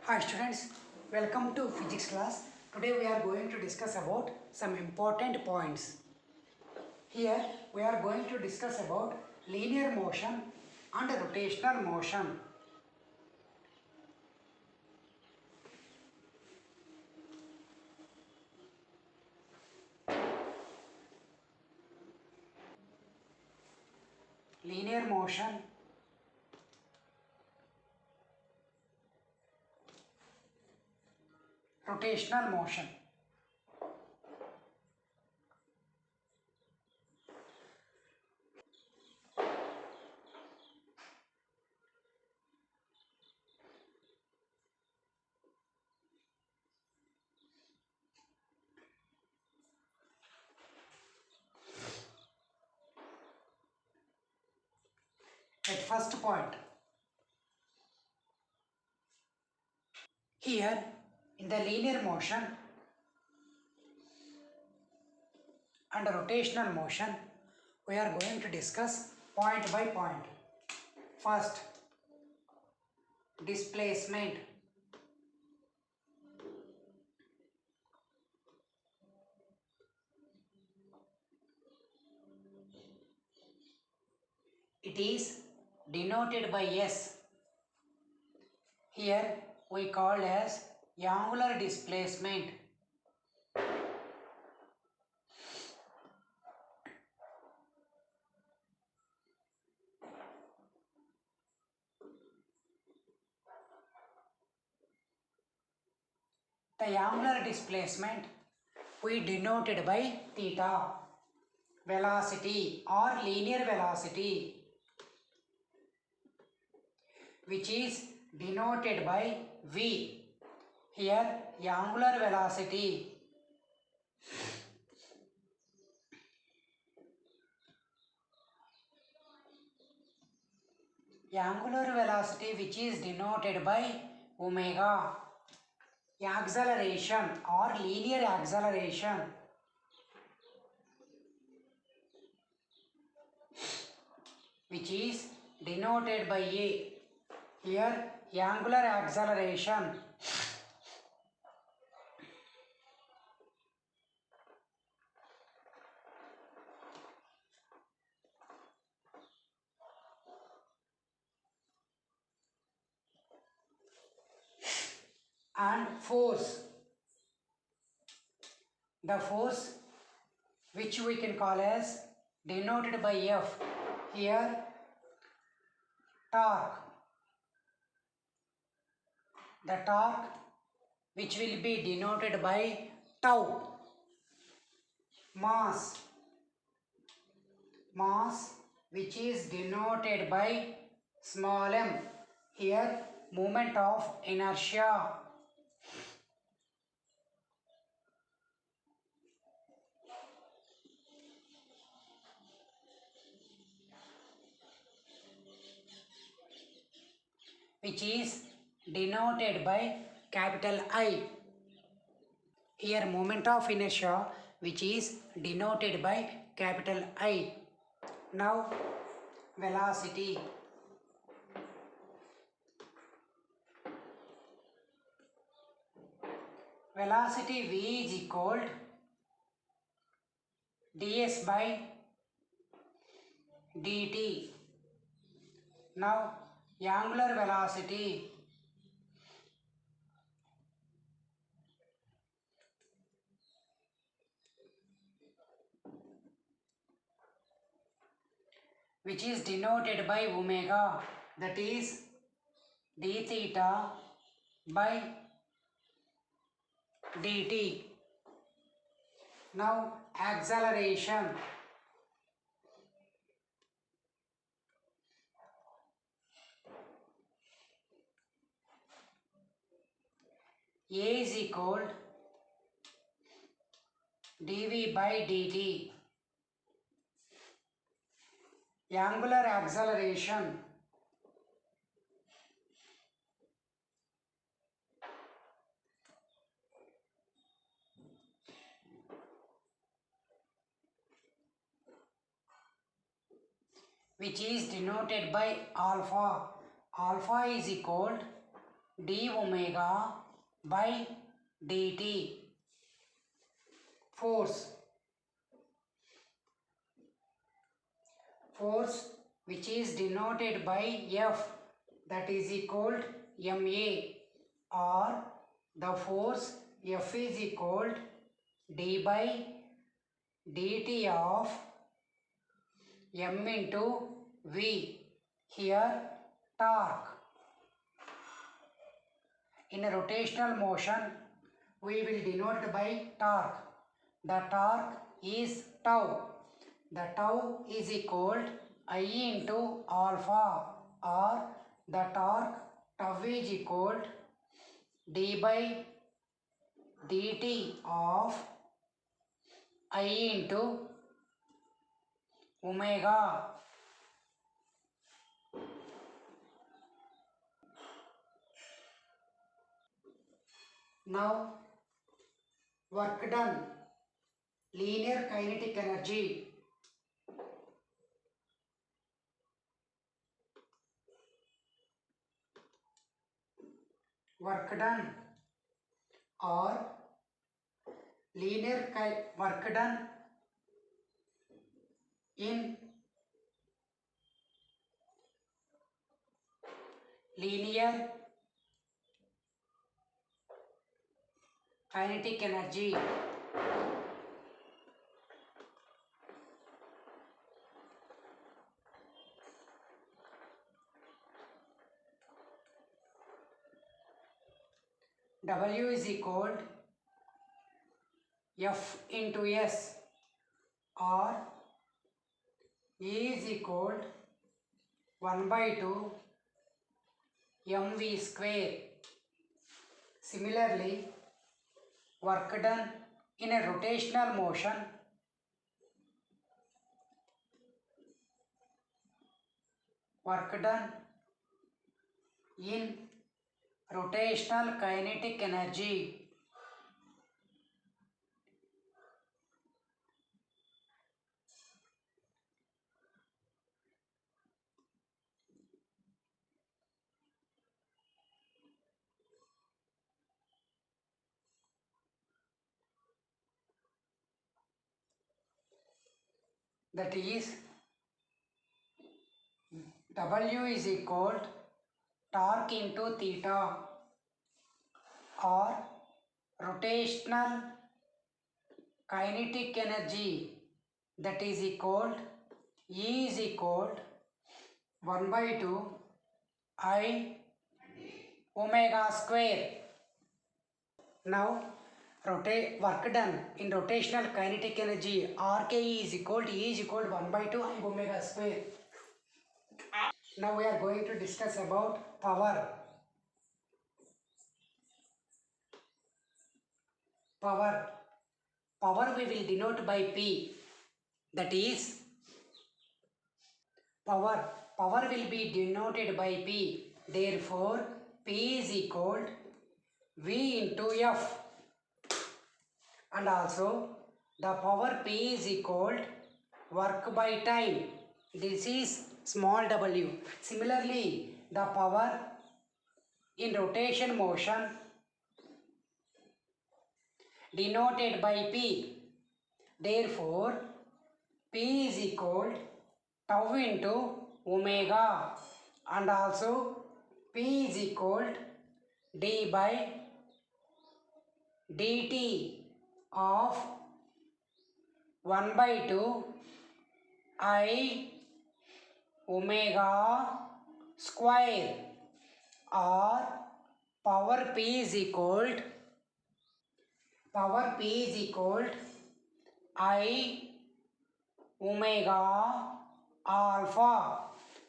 Hi students, welcome to physics class. Today we are going to discuss about some important points. Here we are going to discuss about linear motion and rotational motion. Linear motion, rotational motion. At first point, here in the linear motion and rotational motion, we are going to discuss point by point. First, displacement. It is denoted by S. Here we call as angular displacement. The angular displacement we denoted by theta. Velocity or linear velocity, which is denoted by V. Here angular velocity. Angular velocity which is denoted by omega. Acceleration or linear acceleration, which is denoted by A. Here angular acceleration. And force. The force which we can call as denoted by F. Here torque. The torque which will be denoted by tau. Mass. Mass which is denoted by small m. Here moment of inertia. Which is denoted by capital I. Here moment of inertia which is denoted by capital I. Now velocity. Velocity V is equal ds by dt. Now angular velocity. Which is denoted by omega, that is d theta by dt. Now acceleration. A is equal dv by dt. Angular acceleration. Which is denoted by alpha. Alpha is equal d omega by dt. Force which is denoted by F, that is equal ma, or the force F is equal d by dt of m into v. Here torque. In a rotational motion we will denote by torque. The torque is tau. The tau is equal I into alpha, or the torque tau is equal d by dt of I into omega. Now work done. Linear kinetic energy. Work done or work done in linear kinetic energy. W is equal F into S, or E is equal 1 by 2 mv square. Similarly, work done in a rotational motion in rotational kinetic energy. That is W is equal torque into theta, or rotational kinetic energy, that is equal E is equal 1 by 2 I omega square. Now work done in rotational kinetic energy RKE is equal to E is equal to 1 by 2 I omega square. Now we are going to discuss about power. Power we will denote by P. That is power will be denoted by P. Therefore, P is equal V into F. And also the power P is equal work by time. This is small w. Similarly, the power in rotation motion denoted by P. Therefore, P is equal tau into omega, and also P is equal d by dt of 1 by 2 I omega square, or power P is equal I omega alpha.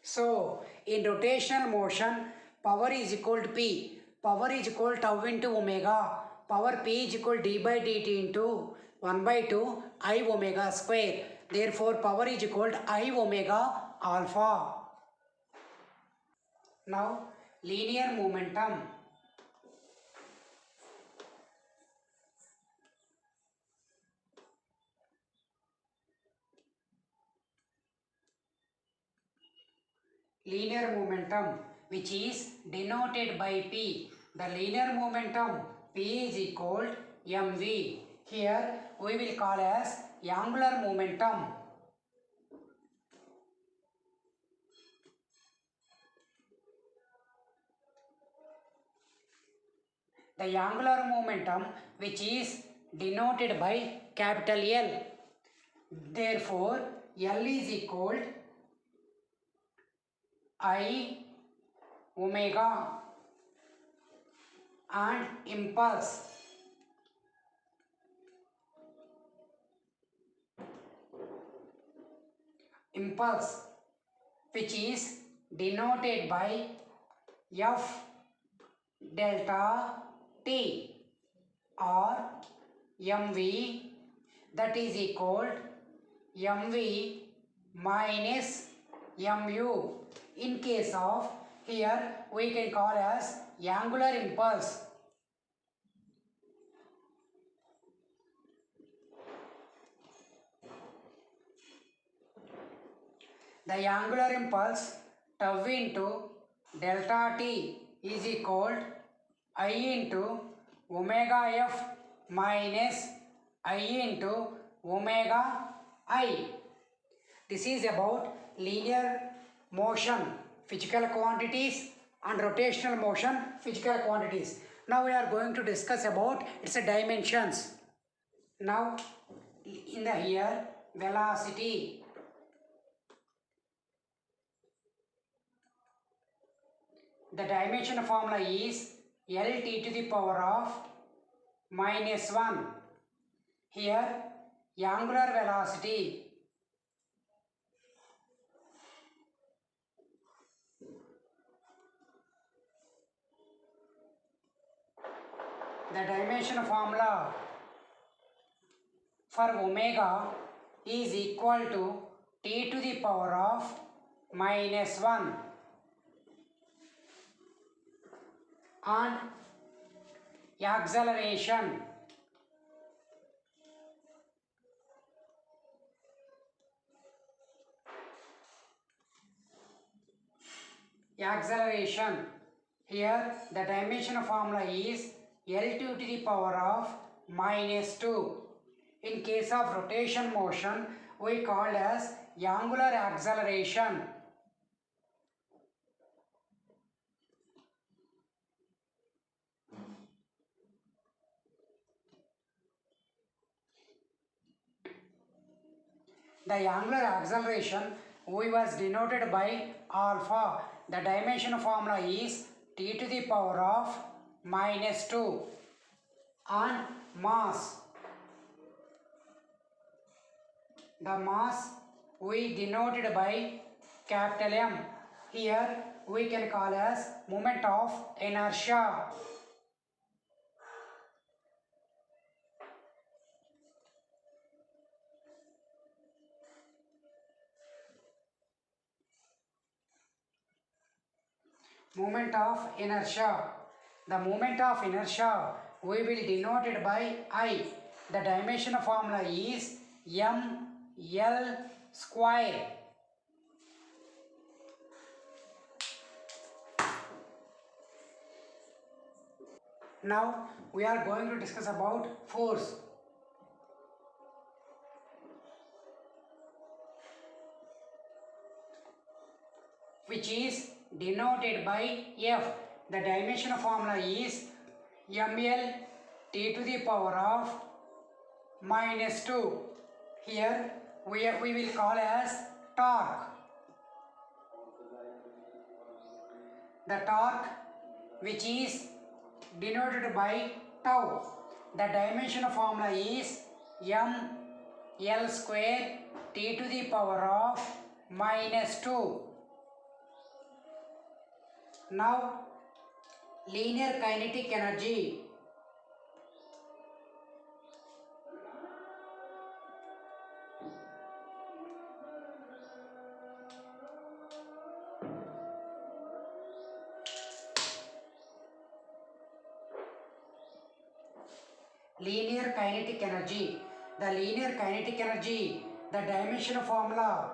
So in rotational motion power is equal to P. Power is equal tau into omega. Power P is equal d by dt into 1 by 2 I omega square. Therefore power is equal to I omega alpha. Now linear momentum. Linear momentum which is denoted by P. The linear momentum P is equal mv. Here we will call as angular momentum. The angular momentum which is denoted by capital L. Therefore, L is equal I omega and impulse. Impulse which is denoted by F delta T or mv, that is equal mv minus mu. In case of here we can call as angular impulse. The angular impulse tau into delta t is equal I into omega f minus I into omega I. This is about linear motion, physical quantities, and rotational motion, physical quantities. Now we are going to discuss about its dimensions. Now in the here velocity. The dimension formula is Lt to the power of minus 1. Here angular velocity. The dimension formula for omega is equal to t to the power of minus 1. And acceleration. Acceleration. Here the dimension formula is L2 to the power of minus 2. In case of rotation motion, we call as angular acceleration. The angular acceleration we was denoted by alpha. The dimension formula is t to the power of minus 2. And mass. The mass we denoted by capital M. Here we can call as moment of inertia. Moment of inertia. The moment of inertia we will denote it by I. The dimension formula is ml square. Now we are going to discuss about force. Which is denoted by F. The dimension formula is ml t to the power of minus 2. Here we will call as torque. The torque which is denoted by tau. The dimension formula is ml square t to the power of minus 2. Now linear kinetic energy. Linear kinetic energy. The linear kinetic energy, the dimension formula.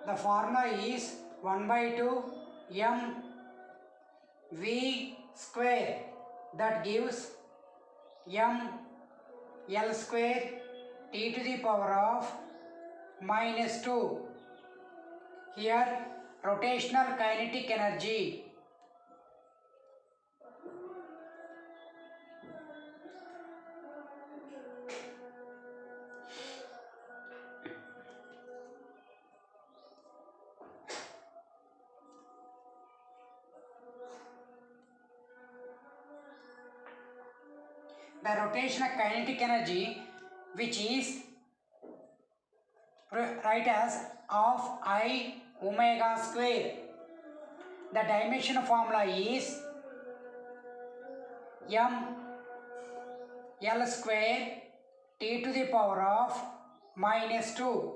The formula is 1 by 2 m v square. that gives m L square t to the power of minus 2. Here rotational kinetic energy. The rotational kinetic energy, which is write as of I omega square. The dimension formula is m L square t to the power of minus 2.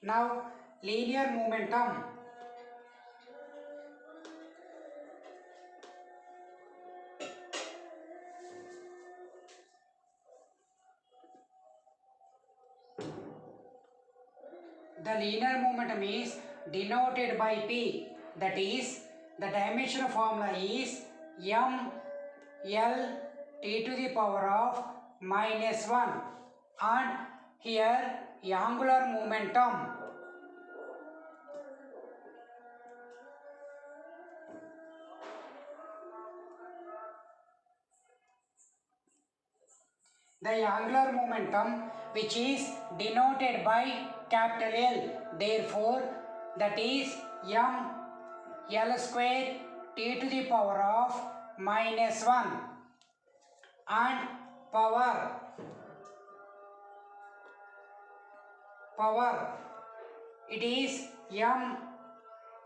Now linear momentum. The linear momentum is denoted by P. That is, the dimensional formula is m L t to the power of minus 1. And here angular momentum. The angular momentum, which is denoted by capital L. Therefore, that is m L square t to the power of minus 1. And power, it is m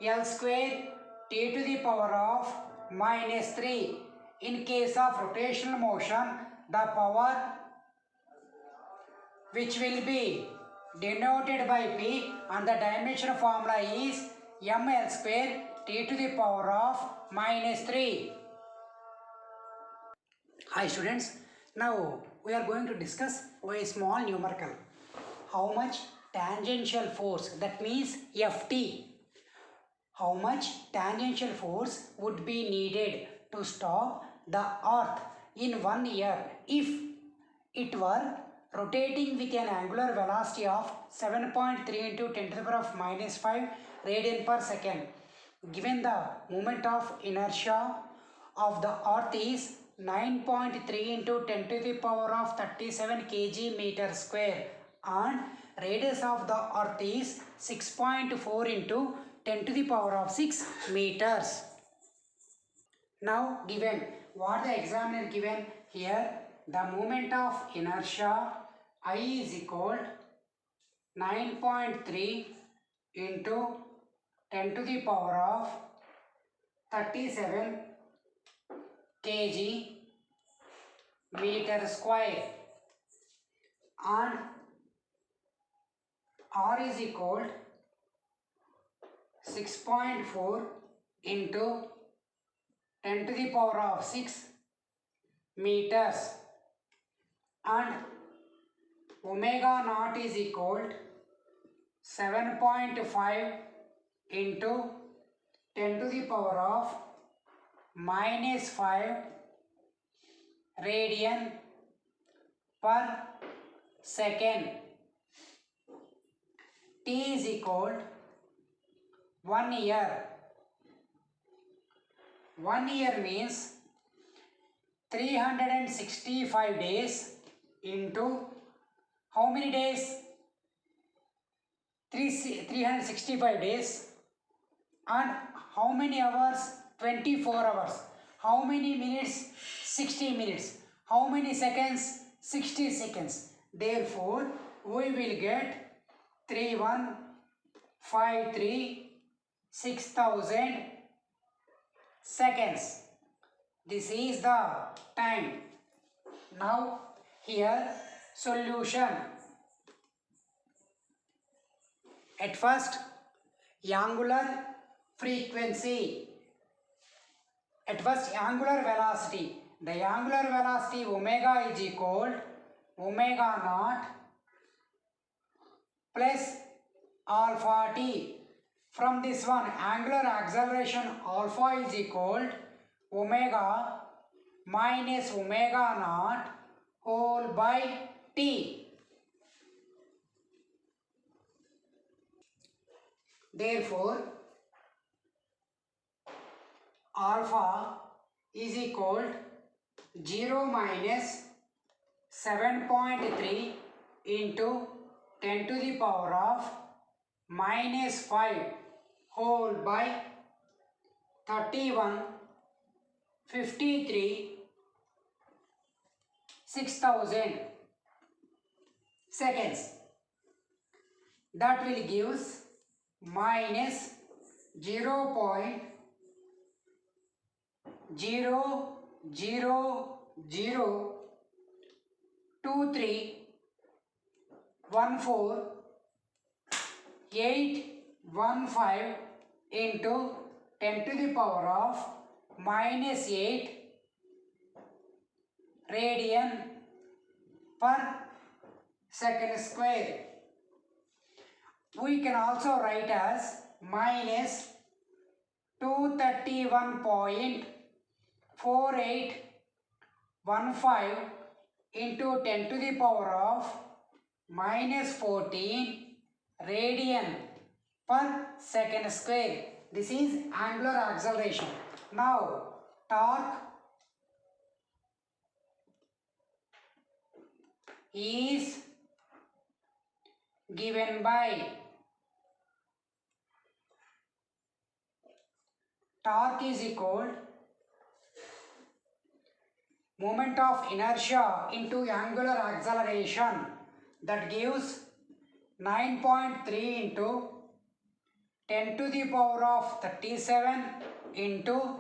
L square t to the power of minus 3. In case of rotational motion, the power which will be denoted by P and the dimensional formula is ml square t to the power of minus 3. Hi students, now we are going to discuss a small numerical. How much tangential force, that means Ft. How much tangential force would be needed to stop the earth in 1 year if it were rotating with an angular velocity of 7.3 into 10 to the power of minus 5 radian per second. Given the moment of inertia of the earth is 9.3 into 10 to the power of 37 kg meter square and radius of the earth is 6.4 into 10 to the power of 6 meters. Now given, what the examiner given here, the moment of inertia I is equal 9.3 into 10 to the power of 37 kg meter square and R is equal 6.4 into 10 to the power of 6 meters and omega naught is equal 7.5 into 10 to the power of minus 5 radian per second. T is equal 1 year. 1 year means 365 days into how many days? 365 days. And how many hours? 24 hours. How many minutes? 60 minutes. How many seconds? 60 seconds. Therefore, we will get 3153,6,000 seconds. This is the time. Now here solution. At first, angular frequency. At first, angular velocity. The angular velocity omega is equal omega naught plus alpha t. From this one, angular acceleration alpha is equal to omega minus omega naught whole by t. Therefore, alpha is equal to 0 minus 7.3 into 10 to the power of minus 5 whole by 31, 53, 6000 seconds. That will gives minus 0.0002314,815 into 10 to the power of minus 8 radian per second square. We can also write as minus 231.4815 into 10 to the power of minus 14 radian per second square. This is angular acceleration. Now, torque is given by torque is equal moment of inertia into angular acceleration, that gives 9.3 into 10 to the power of 37 into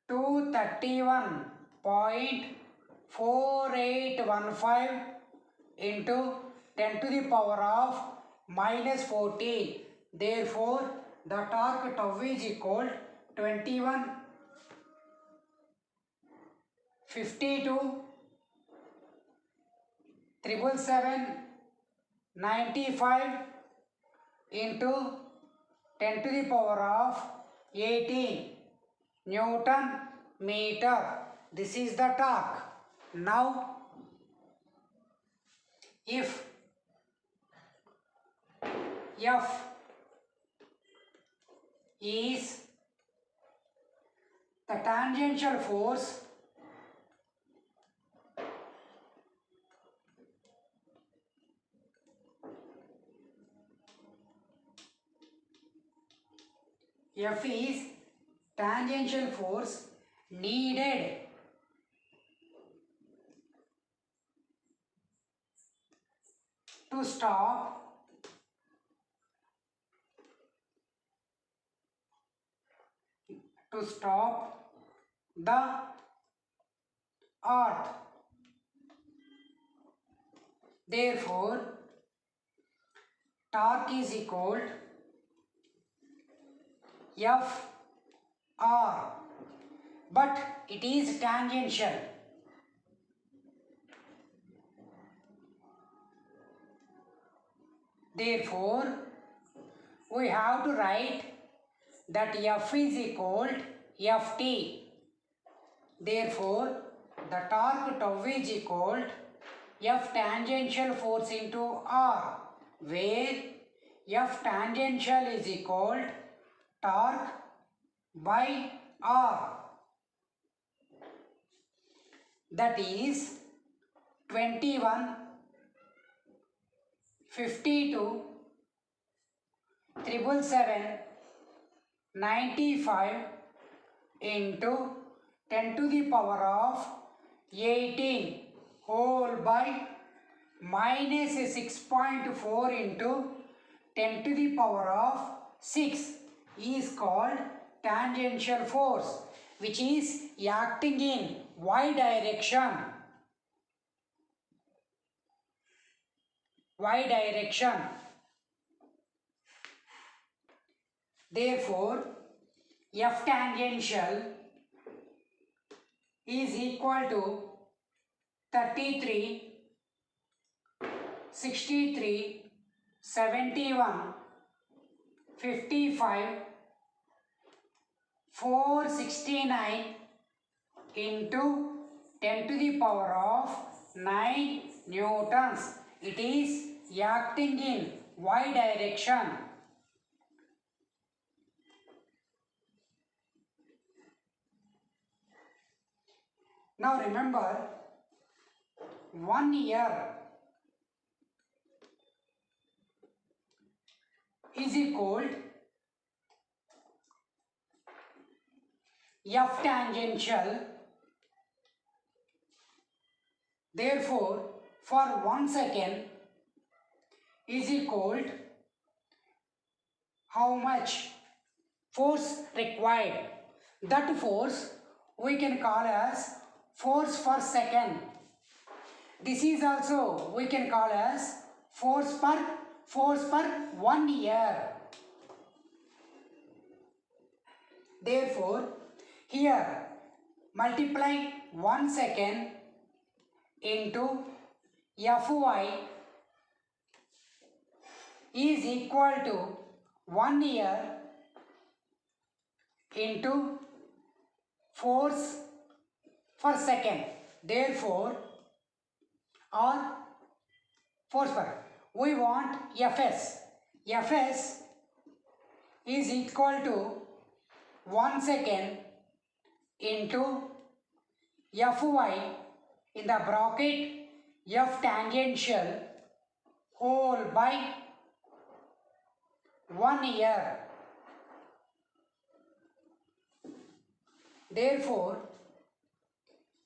231.4815 into 10 to the power of minus 14. Therefore, the torque tau is equal 21 52 777 95 into 10 to the power of 18 Newton meter. This is the torque. Now, if F is the tangential force F is tangential force needed to stop the earth. Therefore, torque is equal F R, but it is tangential. Therefore, we have to write that F is equal to Ft. Therefore, the torque tau is equal to F tangential force into R, where F tangential is equal to torque by R. That is 21 52 777 95 into 10 to the power of 18 whole by minus 6.4 into 10 to the power of 6 is called tangential force, which is acting in y direction. Therefore, F tangential is equal to 33, 63, 71 55 469 into 10 to the power of 9 newtons. It is acting in y direction. Now remember, 1 year is equal F tangential. Therefore, for 1 second is equal how much force required. That force we can call as force per second. This is also we can call as force per 1 year. Therefore, here multiply 1 second into Fy is equal to 1 year into force per second. Therefore, or force per, we want Fs. Fs is equal to 1 second into Fy in the bracket F tangential whole by 1 year. Therefore,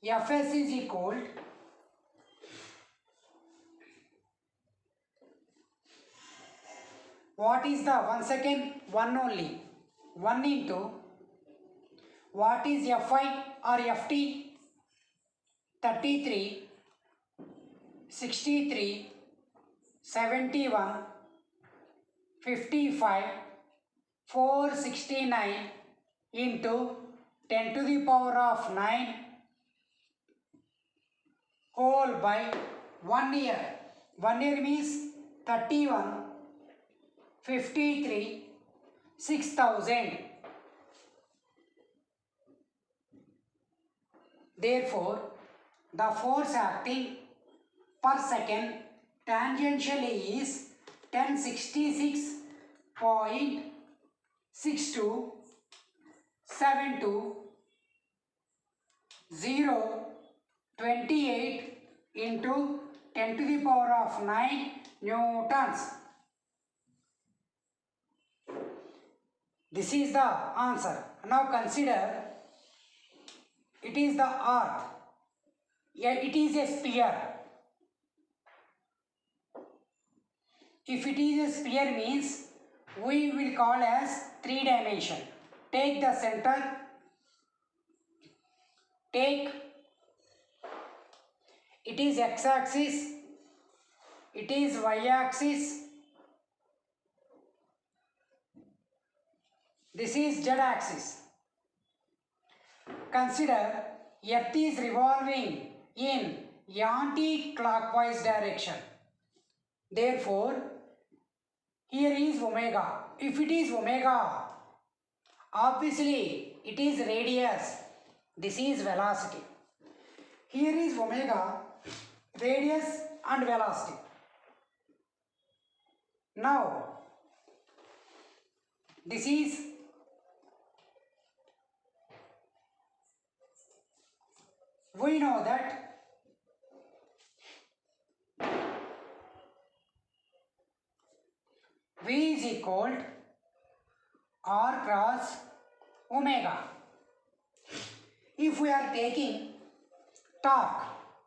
Fs is equal what is the 1 second? 1 only. 1 into what is Fy or Ft? 33, 63, 71, 55, 469 into 10 to the power of 9 whole by 1 year. 1 year means 31, 53, 6000. Therefore, the force acting per second tangentially is 1066.6272.028 into 10 to the power of 9 newtons. This is the answer. Now consider it is the earth. Yeah, it is a sphere. If it is a sphere means we will call as 3 dimension. Take the center. Take it is x axis. It is y axis. This is z axis. Consider Earth is revolving in anti-clockwise direction. Therefore, here is omega. If it is omega, obviously it is radius. This is velocity. Here is omega, radius and velocity. Now, this is we know that V is equal to R cross omega. If we are taking torque,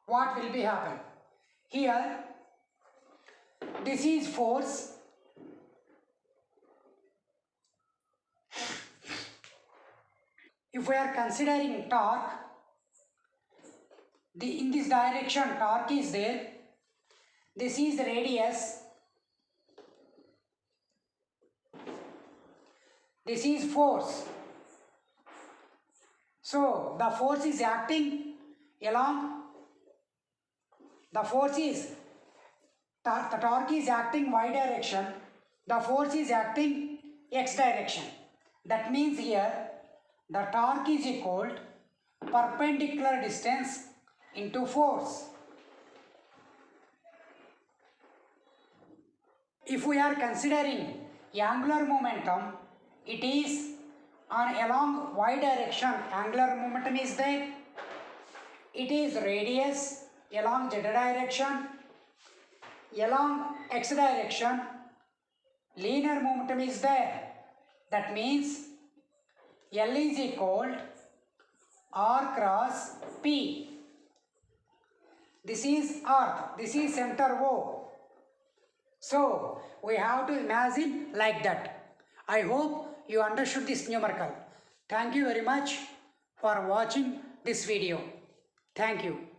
what will be happen? Here, this is force. If we are considering torque, in this direction torque is there. This is the radius. This is force. So the force is acting along. The force is the torque is acting y direction. The force is acting x direction. That means here the torque is equal to perpendicular distance into force. If we are considering angular momentum, it is on along y direction. Angular momentum is there. It is radius along z direction. Along x direction, linear momentum is there. That means L is equal to R cross P. This is earth. This is center O. So we have to imagine like that. I hope you understood this numerical. Thank you very much for watching this video. Thank you.